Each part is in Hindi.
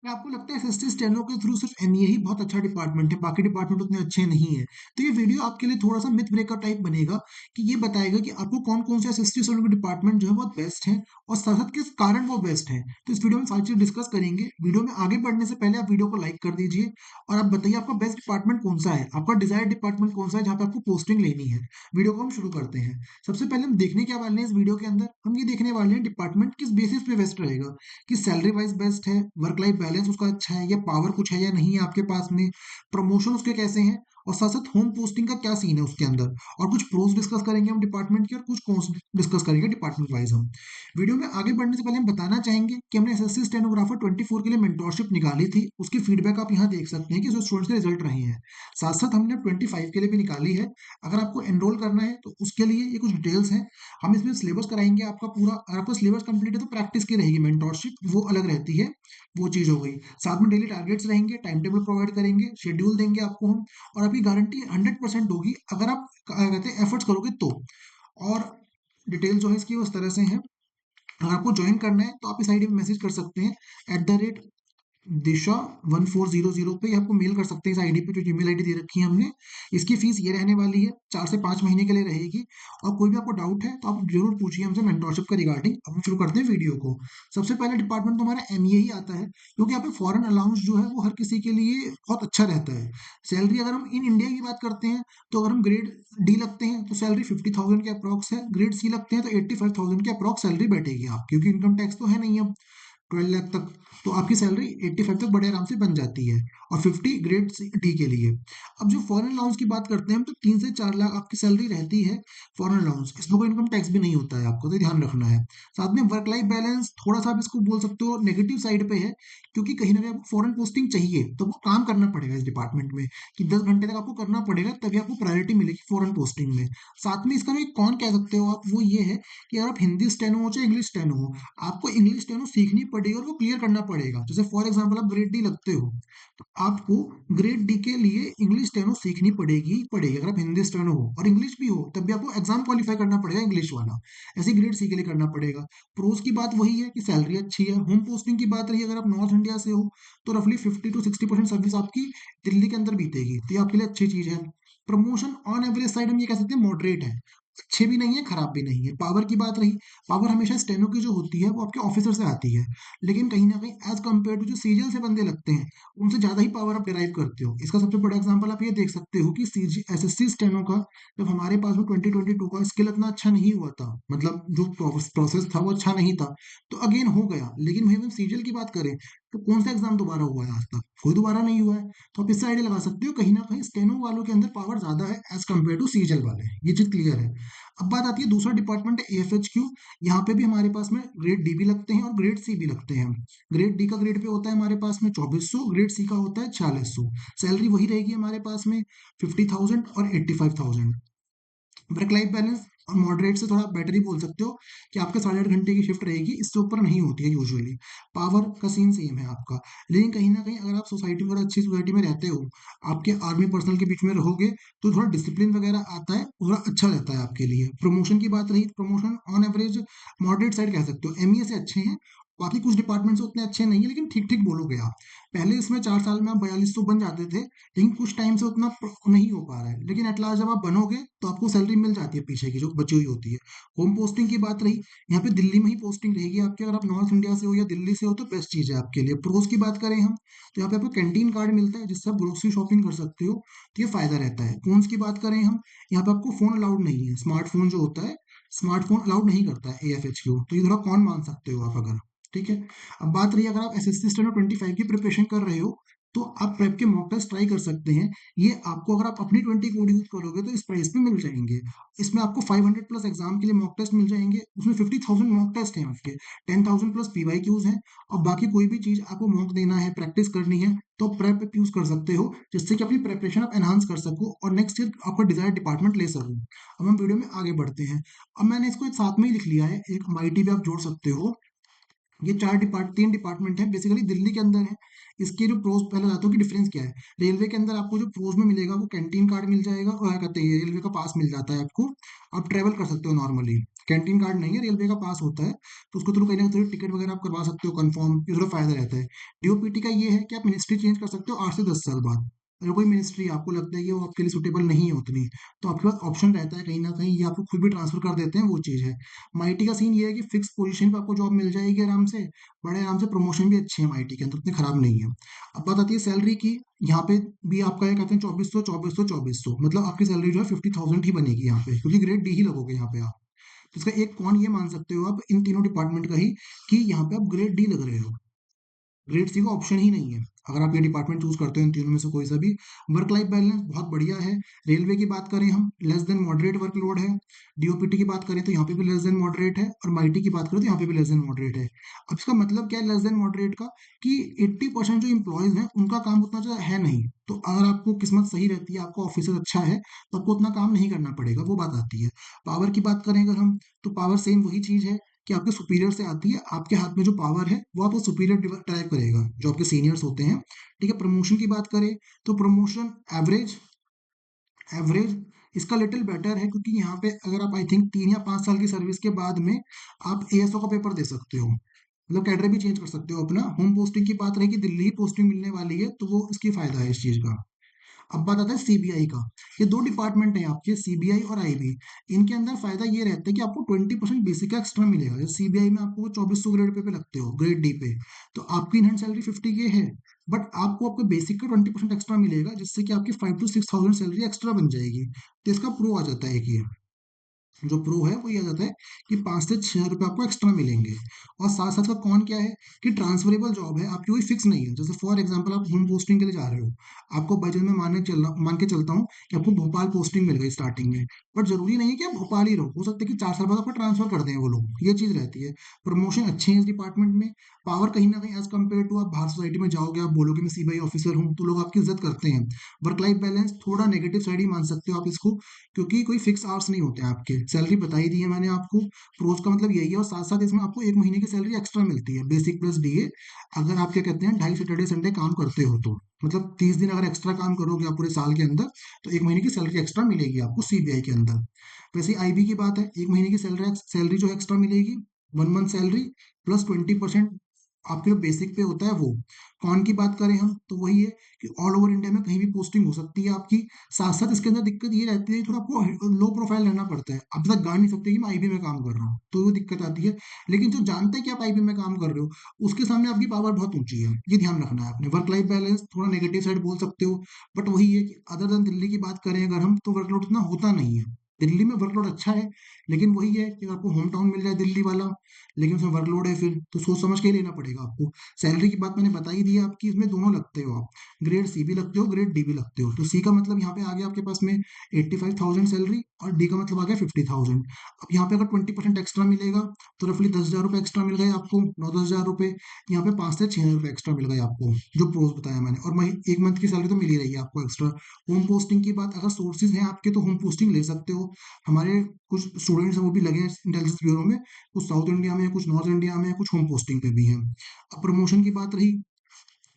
क्या आपको लगता है एसएससी स्टेनो के थ्रू सिर्फ एमईए ही बहुत अच्छा डिपार्टमेंट है, बाकी डिपार्टमेंट उतने अच्छे नहीं है? तो ये वीडियो आपके लिए थोड़ा सा मिथ ब्रेकर टाइप बनेगा कि ये बताएगा कि आपको कौन कौन से एसएससी स्टेनो के डिपार्टमेंट जो है बहुत बेस्ट है और साथ साथ किस कारण वो बेस्ट है। तो इस वीडियो में सारी चीज डिस्कस करेंगे। वीडियो में आगे बढ़ने से पहले आप वीडियो को लाइक कर दीजिए और आप बताइए आपका बेस्ट डिपार्टमेंट कौन सा है, आपका डिजायर्ड डिपार्टमेंट कौन सा है जहाँ पे आपको पोस्टिंग लेनी है। वीडियो को हम शुरू करते हैं। सबसे पहले हम देखने क्या वाले हैं इस वीडियो के अंदर, हम ये देखने वाले हैं डिपार्टमेंट किस बेसिस पे बेस्ट रहेगा, कि सैलरी वाइज बेस्ट है, वर्क लाइफ बैलेंस उसका अच्छा है, या पावर कुछ है या नहीं है आपके पास में, प्रमोशन उसके कैसे हैं, और साथ साथ होम पोस्टिंग का क्या सीन है उसके अंदर। और कुछ प्रोज डिस्कस करेंगे हम डिपार्टमेंट के और कुछ कॉन्स डिस्कस करेंगे डिपार्टमेंट वाइज हम। वीडियो में आगे बढ़ने से पहले हम बताना चाहेंगे कि हमने एसएससी स्टेनोग्राफर 24 के लिए मेंटोरशिप निकाली थी, उसकी फीडबैक आप यहाँ देख सकते हैं कि जो स्टूडेंट्स के रिजल्ट रहे हैं। साथ साथ हमने 25 के लिए भी निकाली है। अगर आपको एनरोल करना है तो उसके लिए ये कुछ डिटेल्स हैं। हम इसमें सिलेबस कराएंगे आपका पूरा। अगर आपका सिलेबस कंप्लीट है तो प्रैक्टिस की रहेगी, मेंटोरशिप वो अलग रहती है। वो चीज हो गई। साथ में डेली टारगेट्स रहेंगे, टाइम टेबल प्रोवाइड करेंगे, शेड्यूल देंगे आपको हम। और आपकी गारंटी 100% होगी अगर आप क्या कहते हैं एफर्ट्स करोगे तो। और डिटेल जो है इसकी वो इस तरह से है। अगर आपको ज्वाइन करना है तो आप इस आईडी में मैसेज कर सकते हैं, दिशा 1400 पे, आपको मेल कर सकते हैं इस आईडी पे जो ईमेल आईडी दे रखी है हमने। इसकी फीस ये रहने वाली है, 4 से 5 महीने के लिए रहेगी। और कोई भी आपको डाउट है तो आप जरूर पूछिए हमसे मेंटोरशिप का रिगार्डिंग। अब हम शुरू करते हैं वीडियो को। सबसे पहले डिपार्टमेंट तो हमारा एमईए ही आता है, क्योंकि यहाँ पे फॉरेन अलाउंस जो है वो हर किसी के लिए बहुत अच्छा रहता है। सैलरी अगर हम इन इंडिया की बात करते हैं तो अगर हम ग्रेड डी लगते हैं तो सैलरी 50,000 के अप्रॉक्स है, ग्रेड सी लगते हैं तो 85,000 के अप्रॉक्स सैलरी बैठेगी आप, क्योंकि इनकम टैक्स तो है नहीं अब 12 लाख तक। तो आपकी सैलरी 85 तक बड़े आराम से बन जाती है। और 50 ग्रेड डी के लिए। अब जो फॉरेन अलाउंस की बात करते हैं हम, तो 3 से 4 लाख आपकी सैलरी रहती है फॉरेन अलाउंस। इसमें कोई इनकम टैक्स भी नहीं होता है, आपको तो ध्यान रखना है। साथ में वर्क लाइफ बैलेंस थोड़ा सा आप इसको बोल सकते हो नेगेटिव साइड पे है, क्योंकि कहीं ना कहीं आपको फॉरेन पोस्टिंग चाहिए तो वो काम करना पड़ेगा इस डिपार्टमेंट में, कि 10 घंटे तक आपको करना पड़ेगा तभी आपको प्रायोरिटी मिलेगी फॉरेन पोस्टिंग में। साथ में इसका एक कौन कह सकते हो आप, वो ये है कि अगर आप हिंदी स्टेनो हो चाहे इंग्लिश स्टेनो हो, आपको इंग्लिश स्टेनो सीखनी पड़ेगी और वो क्लियर करना पड़ेगा। जैसे फॉर एग्जांपल आप ग्रेड डी लगते हो तो आपको ग्रेड डी के लिए इंग्लिश स्टेनो सीखनी पड़ेगी पड़ेगी। अगर आप हिंदी स्टेनो हो और इंग्लिश भी हो तब भी आपको एग्जाम क्वालिफाई करना पड़ेगा इंग्लिश वाला। ऐसे ग्रेड सी के लिए करना पड़ेगा। प्रोज की बात वही है कि सैलरी अच्छी है। होम पोस्टिंग की बात रही, अगर आप नॉर्थ इंडिया से हो तो रफली 50 to 60% सर्विस आपकी दिल्ली के अंदर बीतेगी, तो ये आपके लिए अच्छी चीज है। प्रमोशन ऑन एवरेज साइड हम ये कह सकते हैं मॉडरेट है, अच्छे भी नहीं है खराब भी नहीं है। पावर की बात रही, पावर हमेशा स्टेनो की जो होती है वो आपके ऑफिसर से आती है, लेकिन कहीं ना कहीं एज कम्पेयर टू जो सीजीएल से बंदे लगते हैं उनसे ज्यादा ही पावर आप डिराइव करते हो। इसका सबसे बड़ा एग्जांपल आप ये देख सकते हो कि सीजी एसएससी स्टेनो का जब हमारे पास में 2022 का स्किल इतना अच्छा नहीं हुआ था, मतलब जो प्रोसेस था वो अच्छा नहीं था, तो अगेन हो गया। लेकिन वहीं हम सीजीएल की बात करें तो कौन सा एग्जाम दोबारा हुआ है आज तक? कोई दोबारा नहीं हुआ है। तो आप इससे आइडिया लगा सकते हो कहीं ना कहीं स्टेनो वालों के अंदर पावर ज्यादा है एज कम्पेयर टू सीजीएल वाले। ये चीज क्लियर है। अब बात आती है दूसरा डिपार्टमेंट है एएफएचक्यू। यहाँ पे भी हमारे पास में ग्रेड डी भी लगते हैं और ग्रेड सी भी लगते हैं। ग्रेड डी का ग्रेड पे होता है हमारे पास में 2400, ग्रेड सी का होता है 4600। सैलरी वही रहेगी हमारे पास में 50,000 और 85,000। वर्क लाइफ बैलेंस और मॉडरेट से थोड़ा बेटर ही बोल सकते हो कि आपके 8.5 घंटे की शिफ्ट रहेगी, इससे ऊपर नहीं होती है यूजुअली। पावर का सीन सेम है आपका। लेकिन कहीं ना कहीं अगर आप सोसाइटी में, अच्छी सोसाइटी में रहते हो, आपके आर्मी पर्सनल के बीच में रहोगे तो थोड़ा डिसिप्लिन वगैरह आता है, थोड़ा अच्छा रहता है आपके लिए। प्रमोशन की बात रही, promotion on average moderate side कह सकते हो, एमईए से अच्छे हैं। बाकी कुछ डिपार्टमेंट से उतने अच्छे नहीं है, लेकिन ठीक ठीक बोलोगे आप। पहले इसमें 4 साल में आप 4200 बन जाते थे, लेकिन कुछ टाइम से उतना नहीं हो पा रहा है। लेकिन एट लास्ट जब आप बनोगे तो आपको सैलरी मिल जाती है पीछे की जो बची हुई होती है। होम पोस्टिंग की बात रही, यहाँ पे दिल्ली में ही पोस्टिंग रहेगी आपकी। अगर आप नॉर्थ इंडिया से हो या दिल्ली से हो तो बेस्ट चीज़ है आपके लिए। प्रोज की बात करें हम, तो यहाँ पे आपको कैंटीन कार्ड मिलता है जिससे आप ग्रोसरी शॉपिंग कर सकते हो, तो ये फायदा रहता है। कॉन्स की बात करें हम, यहाँ पे आपको फोन अलाउड नहीं है, स्मार्टफोन जो होता है स्मार्टफोन अलाउड नहीं करता है एएफएचक्यू, तो ये थोड़ा कौन मान सकते हो आप अगर। ठीक है। अब बात रही, अगर आप एसएससी स्टेनो 25 की प्रिपरेशन कर रहे हो तो आप प्रेप के मॉक टेस्ट ट्राई कर सकते हैं। ये आपको अगर आप अपनी 20 कोड यूज करोगे तो इस प्राइस पे मिल जाएंगे। इसमें आपको 500 प्लस एग्जाम के लिए मॉक टेस्ट मिल जाएंगे, उसमें 50,000 मॉक टेस्ट हैं उसके, 10,000 प्लस पीवाईक्यूज हैं। और बाकी कोई भी चीज आपको मॉक देना है, प्रैक्टिस करनी है, तो प्रेप यूज कर सकते हो, जिससे कि अपनी प्रेपरेशन आप एनहांस कर सको और नेक्स्ट ईयर आपका डिजायर डिपार्टमेंट ले सको। अब हम वीडियो में आगे बढ़ते हैं। अब मैंने इसको एक साथ में ही लिख लिया है, एक माइटी भी आप जोड़ सकते हो। ये 3 डिपार्टमेंट है, बेसिकली दिल्ली के अंदर है। इसके जो प्रोज पहले बताता हूँ कि डिफरेंस क्या है। रेलवे के अंदर आपको जो प्रोज में मिलेगा वो कैंटीन कार्ड मिल जाएगा, और क्या कहते हैं रेलवे का पास मिल जाता है आपको, आप ट्रेवल कर सकते हो नॉर्मली। कैंटीन कार्ड नहीं है, रेलवे का पास होता है, तो उसको थ्रू कहीं ना कहीं टिकट वगैरह आप करवा सकते हो कंफर्म, ये थोड़ा फायदा रहता है। डीओपीटी का ये है कि आप मिनिस्ट्री चेंज कर सकते हो 8 से 10 साल बाद। अगर कोई मिनिस्ट्री आपको लगता है कि वो आपके लिए सुटेबल नहीं है उतनी, तो आपके पास ऑप्शन रहता है कहीं ना कहीं, ये आपको खुद भी ट्रांसफर कर देते हैं, वो चीज़ है। माईटी का सीन ये है कि फिक्स पोजीशन पे आपको जॉब मिल जाएगी आराम से, बड़े आराम से, प्रमोशन भी अच्छे हैं माईटी के अंदर, उतनी खराब नहीं है। अब बात आती है सैलरी की। यहाँ पे भी आपका ये कहते हैं 2400 मतलब आपकी सैलरी जो है 50,000 ही बनेगी यहाँ पे, क्योंकि ग्रेड डी ही लगोगे यहाँ पे आप। तो इसका एक कौन ये मान सकते हो आप इन तीनों डिपार्टमेंट का ही, कि यहाँ पे आप ग्रेड डी लग रहे हो, ग्रेड सी का ऑप्शन ही नहीं है अगर आप ये डिपार्टमेंट चूज करते हो इन तीनों में से कोई सा भी। वर्क लाइफ बैलेंस बहुत बढ़िया है। रेलवे की बात करें हम, लेस देन मॉडरेट वर्कलोड है। डीओपीटी की बात करें तो यहाँ पे भी लेस देन मॉडरेट है, और माईटी की बात करें तो यहाँ पे भी लेस देन मॉडरेट है। अब इसका मतलब क्या है लेस देन मॉडरेट का, कि 80% जो इम्प्लॉयज हैं उनका काम उतना ज़्यादा है नहीं। तो अगर आपको किस्मत सही रहती है, आपका ऑफिसर अच्छा है, तो आपको उतना काम नहीं करना पड़ेगा, वो बात आती है। पावर की बात करें अगर हम, तो पावर सेम वही चीज़ है कि आपके सुपीरियर से आती है, आपके हाथ में जो पावर है वो आपको सुपीरियर ड्राइव करेगा, जो आपके सीनियर्स होते हैं। ठीक है, प्रमोशन की बात करें तो प्रमोशन एवरेज, एवरेज इसका लिटिल बेटर है, क्योंकि यहाँ पे अगर आप आई थिंक 3 या 5 साल की सर्विस के बाद में आप एएसओ का पेपर दे सकते हो, मतलब कैडर भी चेंज कर सकते हो अपना। होम पोस्टिंग की बात रही कि दिल्ली ही पोस्टिंग मिलने वाली है, तो वो इसकी फायदा है इस चीज़ का। अब बात आता है सीबीआई का। ये दो डिपार्टमेंट हैं आपके, सीबीआई और आईबी। इनके अंदर फायदा ये रहता है कि आपको 20% बेसिक का एक्स्ट्रा मिलेगा। जैसे सीबीआई में आपको 2400 ग्रेड पे लगते हो, ग्रेड डी पे, तो आपकी इन हैंड सैलरी 50K है, बट आपको आपके बेसिक का 20% एक्स्ट्रा मिलेगा, जिससे कि आपकी 5 to 6 थाउजेंड सैलरी एक्स्ट्रा बन जाएगी। तो इसका प्रो आ जाता है एक ये, जो प्रो है वो ये आ जाता है कि 5 से 6 रुपये आपको एक्स्ट्रा मिलेंगे। और साथ साथ का कौन क्या है कि ट्रांसफरेबल जॉब है आपकी, कोई फिक्स नहीं है। जैसे फॉर एग्जांपल आप होम पोस्टिंग के लिए जा रहे हो, आपको बजट में मान के चलता हूँ कि आपको भोपाल पोस्टिंग मिल गई स्टार्टिंग में, बट जरूरी नहीं है कि आप भोपाल ही रहो, हो सकता है कि 4 साल बाद आपको ट्रांसफर कर दें वो लोग, ये चीज़ रहती है। प्रमोशन अच्छे हैं इस डिपार्टमेंट में। पावर कहीं ना कहीं एज कम्पेयर टू आप बाहर सोसाइटी में जाओगे, आप बोलोगे मैं सीबीआई ऑफिसर हूँ, तो लोग आपकी इज्जत करते हैं। वर्क लाइफ बैलेंस थोड़ा नेगेटिव साइड ही मान सकते हो आप इसको, क्योंकि कोई फिक्स आवर्स नहीं होते हैं आपके। सैलरी बता ही दी है मैंने आपको, प्रोज का मतलब यही है। और साथ साथ इसमें आपको 1 महीने की सैलरी एक्स्ट्रा मिलती है, बेसिक प्लस डीए। अगर आप क्या कहते हैं 2.5 सैटरडे संडे काम करते हो तो, मतलब 30 दिन अगर एक्स्ट्रा काम करोगे आप पूरे साल के अंदर, तो 1 महीने की सैलरी एक्स्ट्रा मिलेगी आपको सीबीआई के अंदर। वैसे आईबी की बात है, 1 महीने की सैलरी सैलरी जो एक्स्ट्रा मिलेगी, 1 मंथ सैलरी प्लस 20% आपके जो बेसिक पे होता है वो। कौन की बात करें हम, तो वही है कि ऑल ओवर इंडिया में कहीं भी पोस्टिंग हो सकती है आपकी। साथ साथ इसके अंदर दिक्कत ये रहती है कि थोड़ा आपको लो प्रोफाइल रहना पड़ता है, आप तक गा नहीं सकते कि मैं आईबी में काम कर रहा हूँ, तो वो दिक्कत आती है। लेकिन जो जानता है कि आप आईबी में काम कर रहे हो, उसके सामने आपकी पावर बहुत ऊंची है, ये ध्यान रखना है आपने। वर्क लाइफ बैलेंस थोड़ा नेगेटिव साइड बोल सकते हो, बट वही है कि अदर देन दिल्ली की बात करें अगर हम, तो वर्कलोड उतना होता नहीं है। दिल्ली में वर्कलोड अच्छा है, लेकिन वही है कि अगर आपको होम टाउन मिल जाए दिल्ली वाला, लेकिन उसमें वर्कलोड है, फिर तो सोच समझ के ही लेना पड़ेगा आपको। सैलरी की बात मैंने बता ही दी है आपकी, इसमें दोनों लगते हो आप, ग्रेड सी भी लगते हो, ग्रेड डी भी लगते हो। तो सी का मतलब यहाँ पे आ गया आपके पास में 85,000 सैलरी, और डी का मतलब आ गया 50,000। अब यहाँ पे अगर 20% एक्स्ट्रा मिलेगा, तो रफली 10,000 रुपये एक्स्ट्रा मिल गए आपको, 9-10 हज़ार रुपये। यहाँ पे 5 से 6 हज़ार रुपये एक्स्ट्रा मिल गए आपको, जो प्रोज बताया मैंने। और मही 1 मंथ की सैलरी तो मिल ही रही है आपको एक्स्ट्रा। होम पोस्टिंग की बात, अगर सोर्सेज हैं आपके तो होम पोस्टिंग ले सकते हो। हमारे कुछ स्टूडेंट्स हैं वो भी लगे हैं इंटेलिजेंस ब्यूरो में, कुछ साउथ इंडिया में है, कुछ नॉर्थ इंडिया में है, कुछ होम पोस्टिंग पे भी हैं। अब प्रमोशन की बात रही,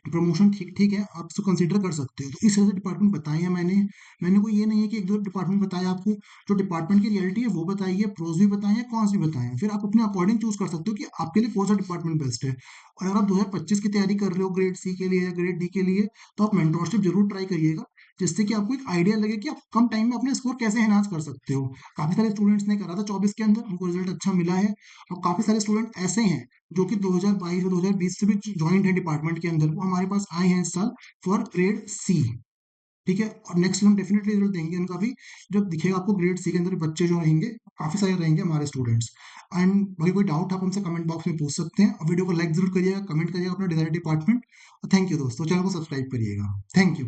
प्रमोशन ठीक ठीक है, आप इसको कंसीडर कर सकते हो। तो इस तरह से डिपार्टमेंट बताए हैं मैंने। मैंने कोई ये नहीं है कि एक दो डिपार्टमेंट बताया आपको, जो डिपार्टमेंट की रियलिटी है वो बताई है, प्रोज भी बताए हैं, कॉन्स भी बताए हैं। फिर आप अपने अकॉर्डिंग चूज कर सकते हो कि आपके लिए कौन सा डिपार्टमेंट बेस्ट है। और अगर आप 2025 की तैयारी कर रहे हो ग्रेड सी के लिए या ग्रेड डी के लिए, तो आप मेंटोरशिप जरूर ट्राई करिएगा, जिससे कि आपको एक आइडिया लगे कि आप कम टाइम में अपने स्कोर कैसे एनहांस कर सकते हो। काफी सारे स्टूडेंट्स ने करा था 24 के अंदर, उनको रिजल्ट अच्छा मिला है। और काफी सारे स्टूडेंट ऐसे हैं जो कि 2022 और 2020 से भी ज्वाइंट है डिपार्टमेंट के अंदर, वो हमारे पास आए हैं इस साल फॉर ग्रेड सी। ठीक है, और नेक्स्ट हम डेफिनेटली रिजल्ट देंगे उनका भी, जब दिखेगा आपको ग्रेड सी के अंदर बच्चे जो रहेंगे, काफी सारे रहेंगे हमारे स्टूडेंट्स। एंड बाकी कोई डाउट आप हमसे कमेंट बॉक्स में पूछ सकते हैं, और वीडियो को लाइक जरूर करिएगा, कमेंट करिएगा अपना डिजायर्ड डिपार्टमेंट। और थैंक यू दोस्तों, चैनल को सब्सक्राइब करिएगा। Thank you.